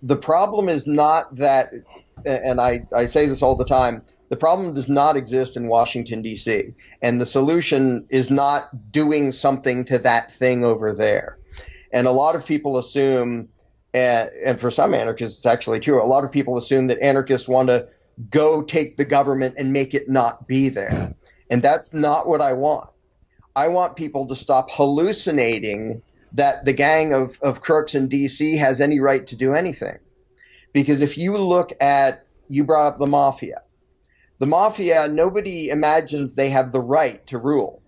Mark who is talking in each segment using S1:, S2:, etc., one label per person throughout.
S1: The problem is not that, and I say this all the time, the problem does not exist in Washington, D.C., and the solution is not doing something to that thing over there. And a lot of people assume, and for some anarchists, it's actually true, a lot of people assume that anarchists want to go take the government and make it not be there. And that's not what I want. I want people to stop hallucinating that the gang of crooks in DC has any right to do anything. Because if you look at, you brought up the mafia, nobody imagines they have the right to rule.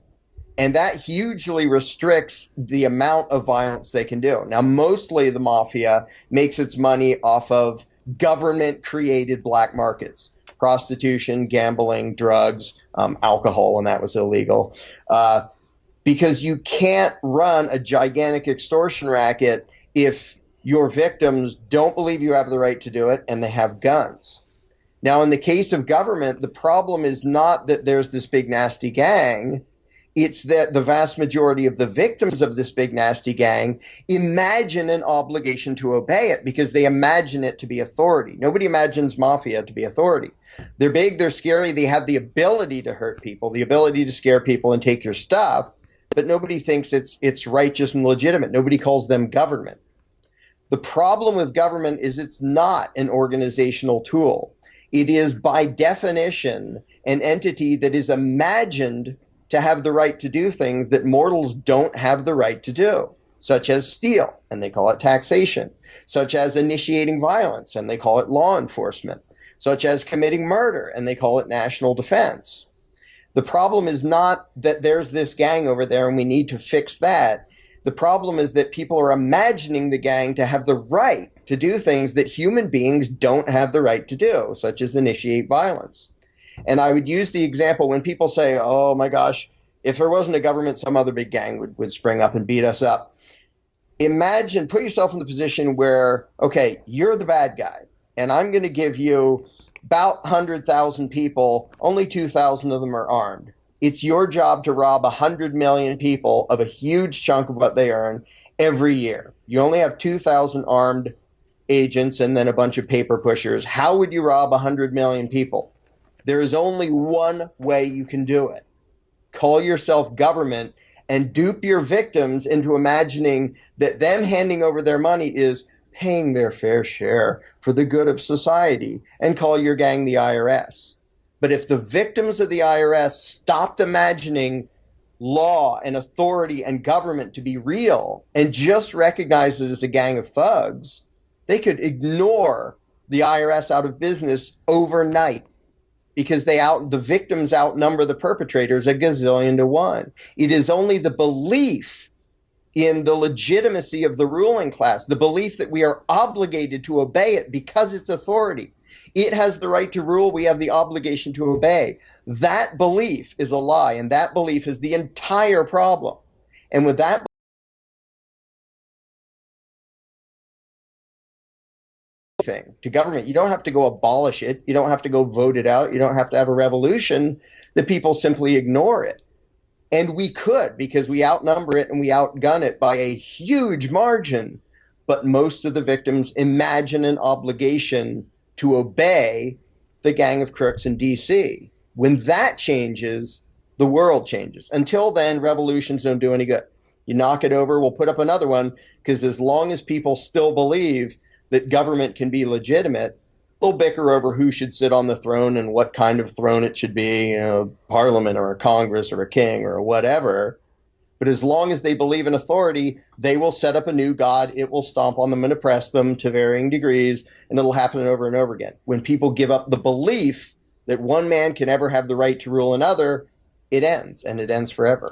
S1: And that hugely restricts the amount of violence they can do. Now, mostly the mafia makes its money off of government created black markets, prostitution, gambling, drugs, alcohol, and that was illegal. Because you can't run a gigantic extortion racket if your victims don't believe you have the right to do it and they have guns. Now, in the case of government, the problem is not that there's this big nasty gang. It's that the vast majority of the victims of this big nasty gang imagine an obligation to obey it because they imagine it to be authority. Nobody imagines mafia to be authority. They're big, they're scary, they have the ability to hurt people, the ability to scare people and take your stuff, but nobody thinks it's righteous and legitimate. Nobody calls them government. The problem with government is it's not an organizational tool. It is by definition an entity that is imagined to have the right to do things that mortals don't have the right to do, such as steal, and they call it taxation, such as initiating violence, and they call it law enforcement, such as committing murder, and they call it national defense. The problem is not that there's this gang over there and we need to fix that. The problem is that people are imagining the gang to have the right to do things that human beings don't have the right to do, such as initiate violence. And I would use the example when people say, oh my gosh, if there wasn't a government, some other big gang would spring up and beat us up. Imagine, put yourself in the position where, okay, you're the bad guy, and I'm going to give you about 100,000 people, only 2,000 of them are armed. It's your job to rob 100 million people of a huge chunk of what they earn every year. You only have 2,000 armed agents and then a bunch of paper pushers. How would you rob 100 million people? There is only one way you can do it. Call yourself government and dupe your victims into imagining that them handing over their money is paying their fair share for the good of society, and call your gang the IRS. But if the victims of the IRS stopped imagining law and authority and government to be real and just recognize it as a gang of thugs, they could ignore the IRS out of business overnight because the victims outnumber the perpetrators a gazillion to one. It is only the belief in the legitimacy of the ruling class, the belief that we are obligated to obey it because it's authority. It has the right to rule. We have the obligation to obey. That belief is a lie, and that belief is the entire problem. And with that thing to government, you don't have to go abolish it. You don't have to go vote it out. You don't have to have a revolution. The people simply ignore it. And we could, because we outnumber it and we outgun it by a huge margin. But most of the victims imagine an obligation to obey the gang of crooks in DC. When that changes, the world changes. Until then, revolutions don't do any good. You knock it over, we'll put up another one, because as long as people still believe that government can be legitimate, they'll bicker over who should sit on the throne and what kind of throne it should be, parliament or a Congress or a king or whatever. But as long as they believe in authority, they will set up a new god. It will stomp on them and oppress them to varying degrees, and it'll happen over and over again. When people give up the belief that one man can ever have the right to rule another, it ends, and it ends forever.